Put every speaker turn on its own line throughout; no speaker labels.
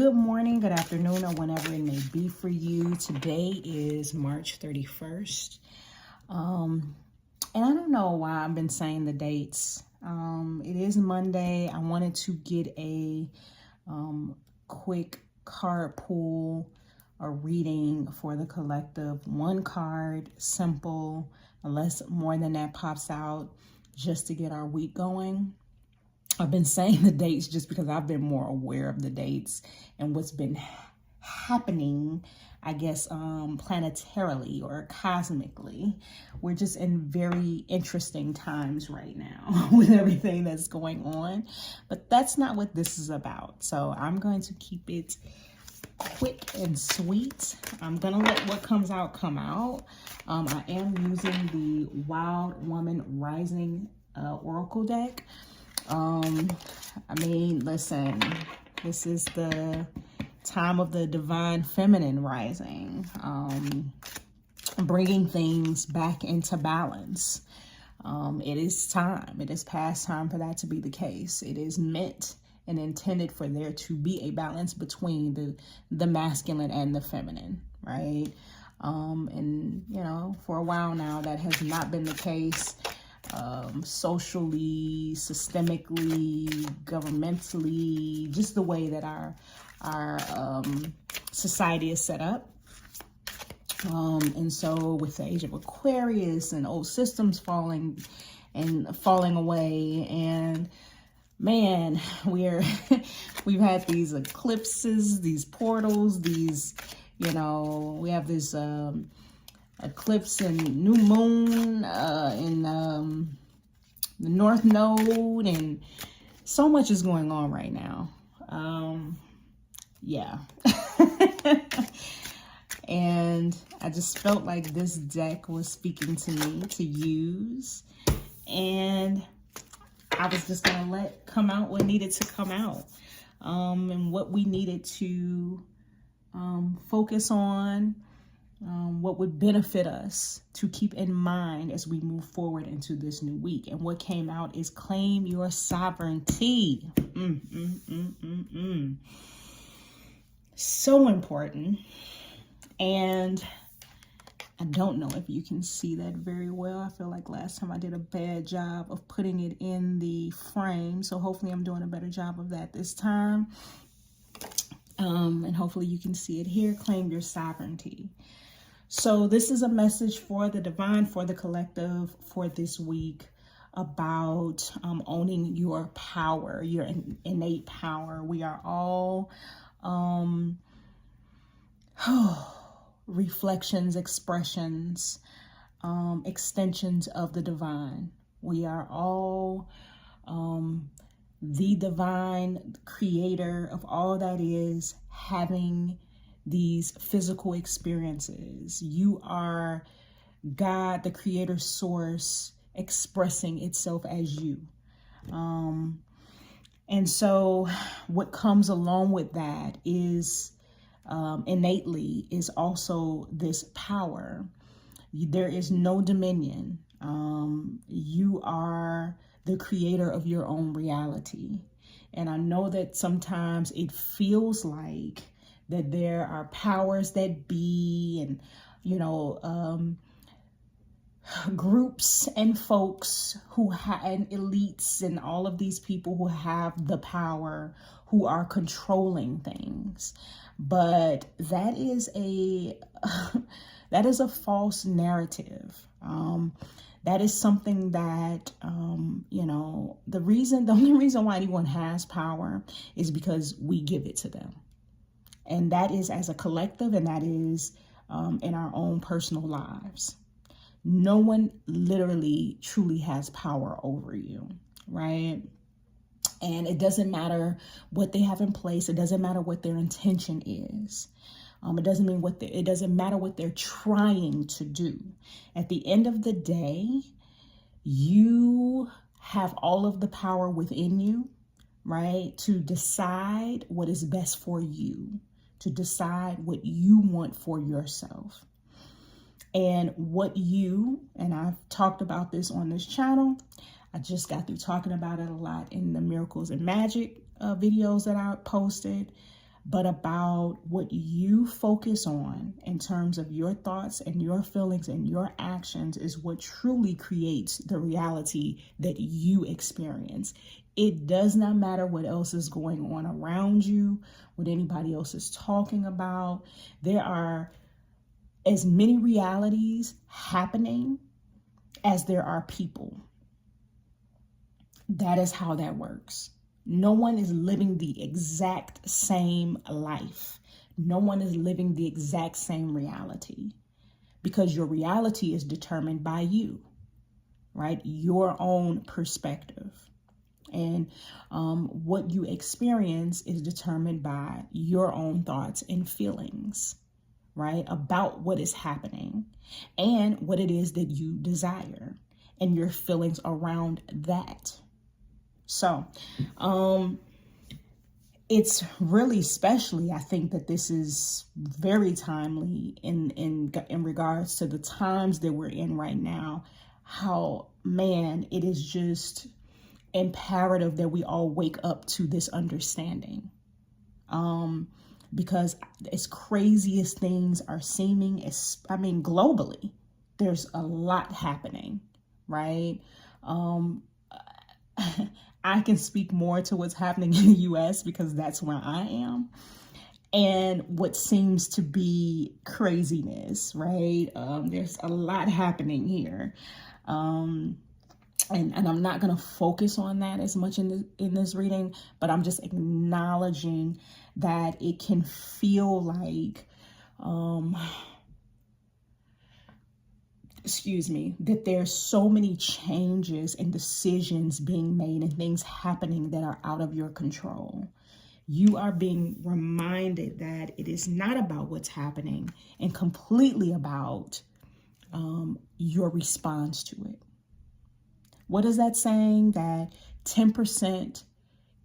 Good morning, good afternoon, or whenever it may be for you. Today is March 31st. And I don't know why I've been saying the dates. It is Monday. I wanted to get a quick card pull, a reading for the collective. One card, simple, unless more than that pops out, just to get our week going. I've been saying the dates just because I've been more aware of the dates and what's been happening, I guess, planetarily or cosmically. We're just in very interesting times right now with everything that's going on, but that's not what this is about. So I'm going to keep it quick and sweet. I'm gonna let what comes out come out. I am using the Wild Woman Rising Oracle deck. I mean, listen, this is the time of the divine feminine rising, bringing things back into balance. It is time. It is past time for that to be the case. It is meant and intended for there to be a balance between the masculine and the feminine, right? And, you know, for a while now, that has not been the case. Socially, systemically, governmentally, just the way that our society is set up. And so with the age of Aquarius and old systems falling away, and man, we've had these eclipses, these portals, these, you know, we have this eclipse and new moon in the North Node, and so much is going on right now. Yeah. And I just felt like this deck was speaking to me to use, and I was just gonna let come out what needed to come out, and what we needed to focus on, what would benefit us to keep in mind as we move forward into this new week. And what came out is claim your sovereignty. So important. And I don't know if you can see that very well. I feel like last time I did a bad job of putting it in the frame. So hopefully I'm doing a better job of that this time. And hopefully you can see it here. Claim your sovereignty. So this is a message for the divine, for the collective, for this week, about owning your power, your innate power. We are all reflections, expressions, extensions of the divine. We are all the divine creator of all that is, having these physical experiences. You are God, the creator source, expressing itself as you. And so what comes along with that is innately is also this power. There is no dominion. You are the creator of your own reality. And I know that sometimes it feels like that there are powers that be, and, you know, groups and folks who and elites and all of these people who have the power, who are controlling things. But that is a false narrative. That is something that, you know, the only reason why anyone has power is because we give it to them. And that is as a collective, and that is in our own personal lives. No one literally truly has power over you, right? And it doesn't matter what they have in place. It doesn't matter what their intention is. It doesn't matter what they're trying to do. At the end of the day, you have all of the power within you, right? To decide what is best for you, to decide what you want for yourself. And and I've talked about this on this channel. I just got through talking about it a lot in the Miracles and Magic videos that I posted. but about what you focus on in terms of your thoughts and your feelings and your actions is what truly creates the reality that you experience. It does not matter what else is going on around you, what anybody else is talking about. There are as many realities happening as there are people. That is how that works. No one is living the exact same life. No one is living the exact same reality, because your reality is determined by you, right? Your own perspective. And what you experience is determined by your own thoughts and feelings, right? About what is happening and what it is that you desire and your feelings around that. So, it's really, especially, I think that this is very timely in regards to the times that we're in right now. How, man, it is just imperative that we all wake up to this understanding. Because as crazy as things are seeming, globally, there's a lot happening, right? I can speak more to what's happening in the US because that's where I am. And what seems to be craziness, right? There's a lot happening here. And I'm not going to focus on that as much in this reading, but I'm just acknowledging that it can feel like, that there's so many changes and decisions being made and things happening that are out of your control. You are being reminded that it is not about what's happening and completely about your response to it. What is that saying? That 10%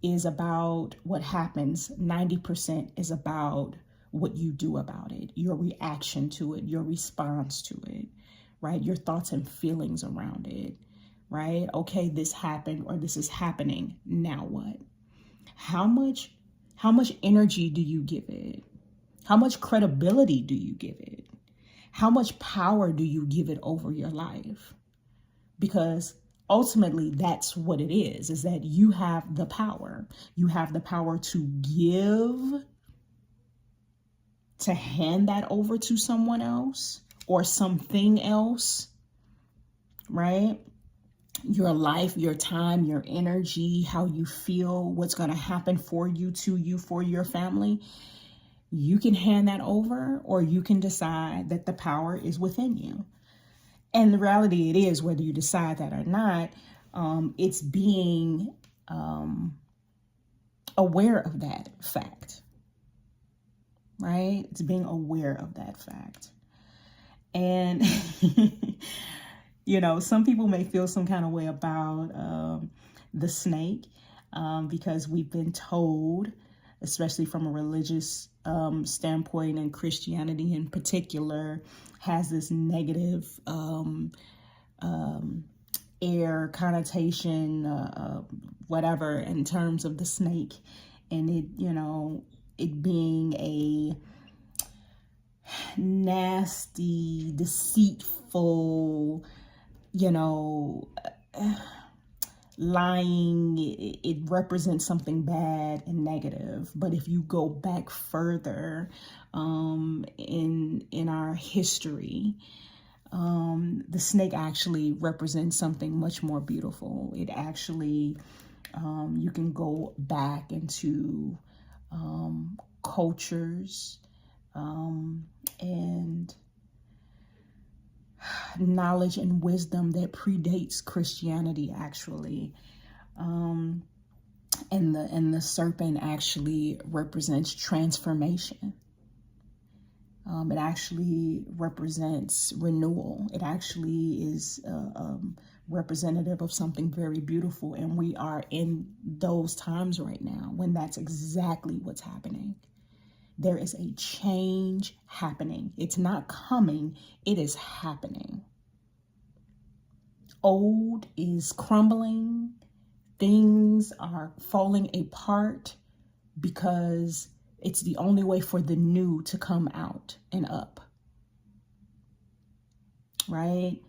is about what happens, 90% is about what you do about it, your reaction to it, your response to it, right? Your thoughts and feelings around it, right? Okay, this happened or this is happening. Now what? How much energy do you give it? How much credibility do you give it? How much power do you give it over your life? Because ultimately, that's what it is that you have the power. You have the power to give, to hand that over to someone else or something else, right? Your life, your time, your energy, how you feel, what's going to happen for you, to you, for your family. You can hand that over, or you can decide that the power is within you. And the reality it is, whether you decide that or not, it's being aware of that fact, right? It's being aware of that fact. And, some people may feel some kind of way about the snake because we've been told, especially from a religious standpoint, and Christianity in particular has this negative air connotation, whatever, in terms of the snake, and it being a nasty, deceitful, lying. It represents something bad and negative. But if you go back further in our history, the snake actually represents something much more beautiful. It actually, you can go back into cultures and knowledge and wisdom that predates Christianity, actually. And the serpent actually represents transformation. It actually represents renewal. It actually is representative of something very beautiful. And we are in those times right now when that's exactly what's happening. There is a change happening. It's not coming, it is happening. Old is crumbling. Things are falling apart because It's the only way for the new to come out and up, right?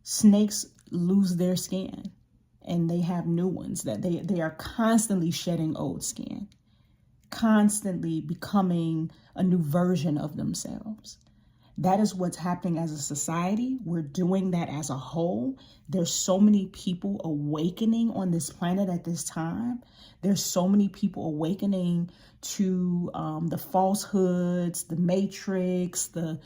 Snakes lose their skin and they have new ones, that they are constantly shedding old skin, constantly becoming a new version of themselves. That is what's happening as a society. We're doing that as a whole. There's so many people awakening on this planet at this time. There's so many people awakening to the falsehoods, the matrix, the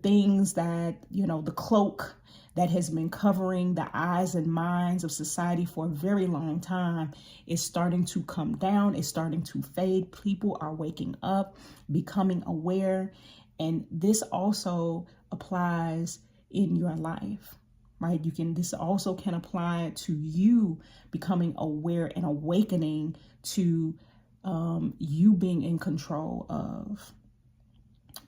things that, the cloak that has been covering the eyes and minds of society for a very long time is starting to come down. It's starting to fade. People are waking up, becoming aware. And this also applies in your life, right? This also can apply to you becoming aware and awakening to you being in control of,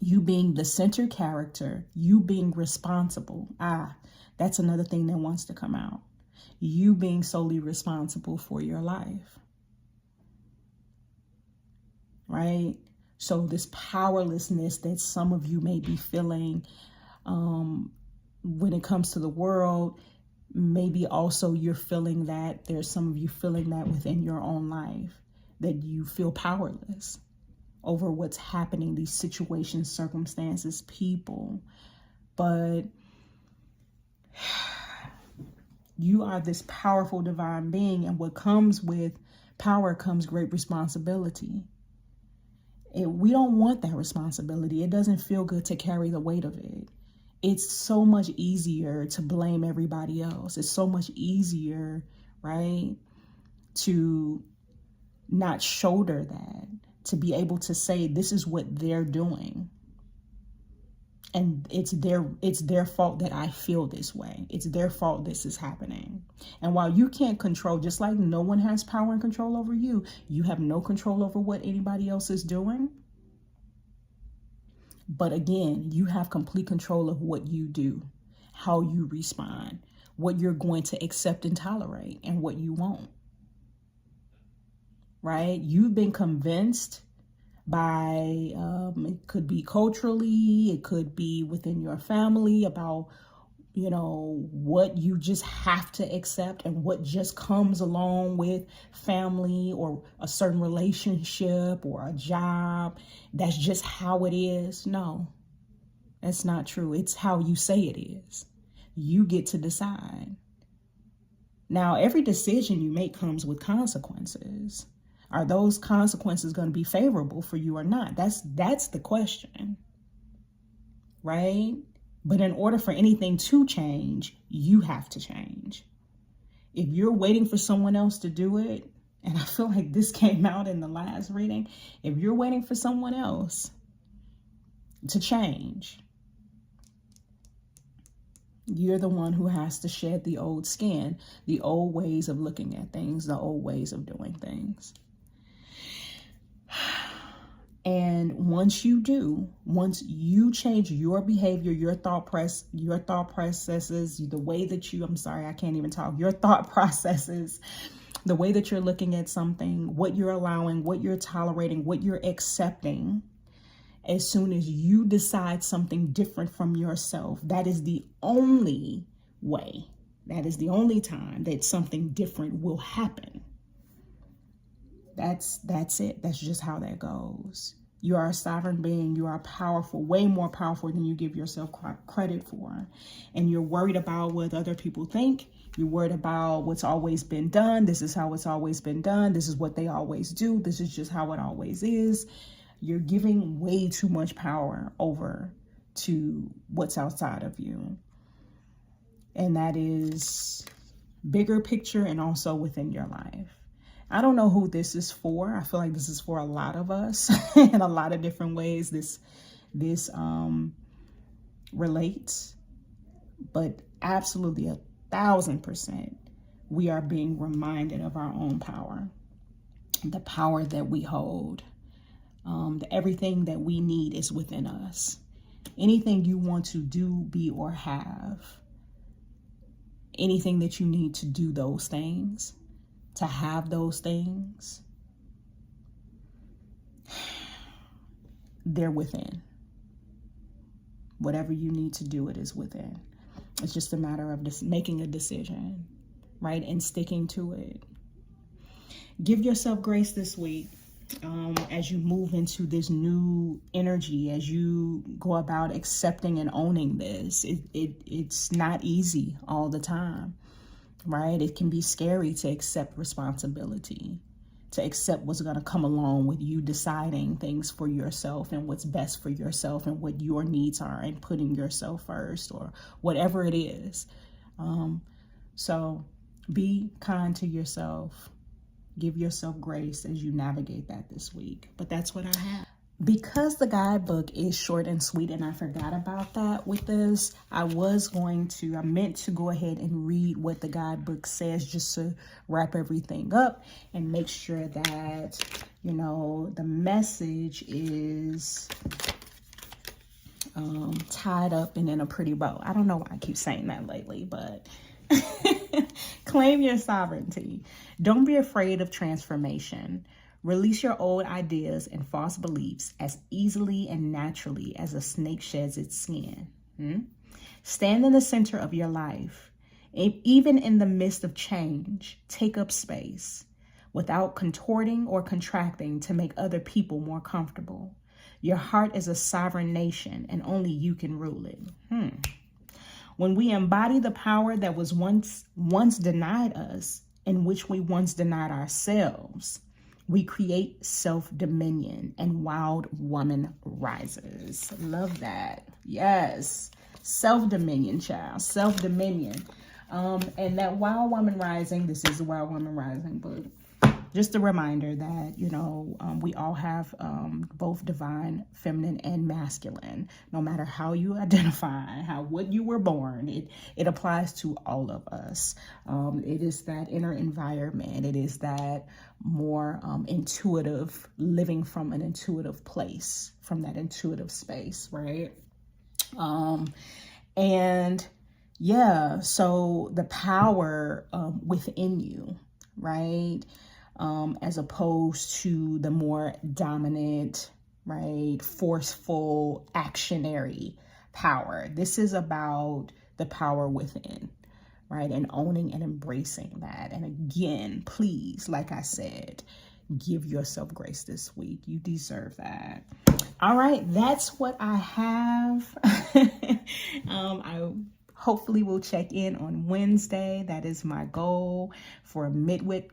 you being the center character, you being responsible. That's another thing that wants to come out. You being solely responsible for your life, right? So this powerlessness that some of you may be feeling when it comes to the world, maybe also you're feeling that, there's some of you feeling that within your own life, that you feel powerless over what's happening, these situations, circumstances, people. But you are this powerful divine being, and what comes with power comes great responsibility. We don't want that responsibility. It doesn't feel good to carry the weight of it. It's so much easier to blame everybody else. It's so much easier, right, to not shoulder that, to be able to say, this is what they're doing. And it's their fault that I feel this way. It's their fault this is happening. And while you can't control, just like no one has power and control over you, you have no control over what anybody else is doing. But again, you have complete control of what you do, how you respond, what you're going to accept and tolerate, and what you won't. Right? You've been convinced by, it could be culturally, it could be within your family, about, what you just have to accept and what just comes along with family or a certain relationship or a job. That's just how it is. No, that's not true. It's how you say it is. You get to decide. Now, every decision you make comes with consequences. Are those consequences going to be favorable for you or not? That's the question, right? But in order for anything to change, you have to change. If you're waiting for someone else to do it, and I feel like this came out in the last reading, if you're waiting for someone else to change, you're the one who has to shed the old skin, the old ways of looking at things, the old ways of doing things. And once you change your behavior, your thought processes, the way that your thought processes, the way that you're looking at something, what you're allowing, what you're tolerating, what you're accepting, as soon as you decide something different from yourself, that is the only way, that is the only time that something different will happen. That's it. That's just how that goes. You are a sovereign being. You are powerful, way more powerful than you give yourself credit for. And you're worried about what other people think. You're worried about what's always been done. This is how it's always been done. This is what they always do. This is just how it always is. You're giving way too much power over to what's outside of you. And that is bigger picture and also within your life. I don't know who this is for. I feel like this is for a lot of us in a lot of different ways. This relates, but absolutely 1,000%, we are being reminded of our own power, the power that we hold. Everything that we need is within us. Anything you want to do, be, or have, anything that you need to do those things, to have those things, they're within. Whatever you need to do, it is within. It's just a matter of just making a decision, right? And sticking to it. Give yourself grace this week as you move into this new energy, as you go about accepting and owning this. It's not easy all the time, right? It can be scary to accept responsibility, to accept what's going to come along with you deciding things for yourself and what's best for yourself and what your needs are and putting yourself first or whatever it is. So be kind to yourself. Give yourself grace as you navigate that this week. But that's what I have. Because the guidebook is short and sweet, and I forgot about that with this, I meant to go ahead and read what the guidebook says just to wrap everything up and make sure that, you know, the message is tied up and in a pretty bow. I don't know why I keep saying that lately, but claim your sovereignty. Don't be afraid of transformation. Release your old ideas and false beliefs as easily and naturally as a snake sheds its skin. Stand in the center of your life. Even in the midst of change, take up space without contorting or contracting to make other people more comfortable. Your heart is a sovereign nation and only you can rule it. When we embody the power that was once denied us, in which we once denied ourselves, we create self-dominion and wild woman rises. Love that. Yes. Self-dominion, child. Self-dominion. And that wild woman rising, this is the wild woman rising book. Just a reminder that, you know, we all have both divine, feminine, and masculine. No matter how you identify, what you were born, it applies to all of us. It is that inner environment. It is that more intuitive, living from an intuitive place, from that intuitive space, right? And yeah, so the power within you, right? As opposed to the more dominant, right, forceful, actionary power. This is about the power within, right, and owning and embracing that. And again, please, like I said, give yourself grace this week. You deserve that. All right, that's what I have. I hopefully we'll check in on Wednesday. That is my goal for a midweek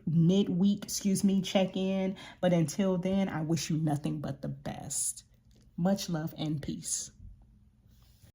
check-in. But until then, I wish you nothing but the best. Much love and peace.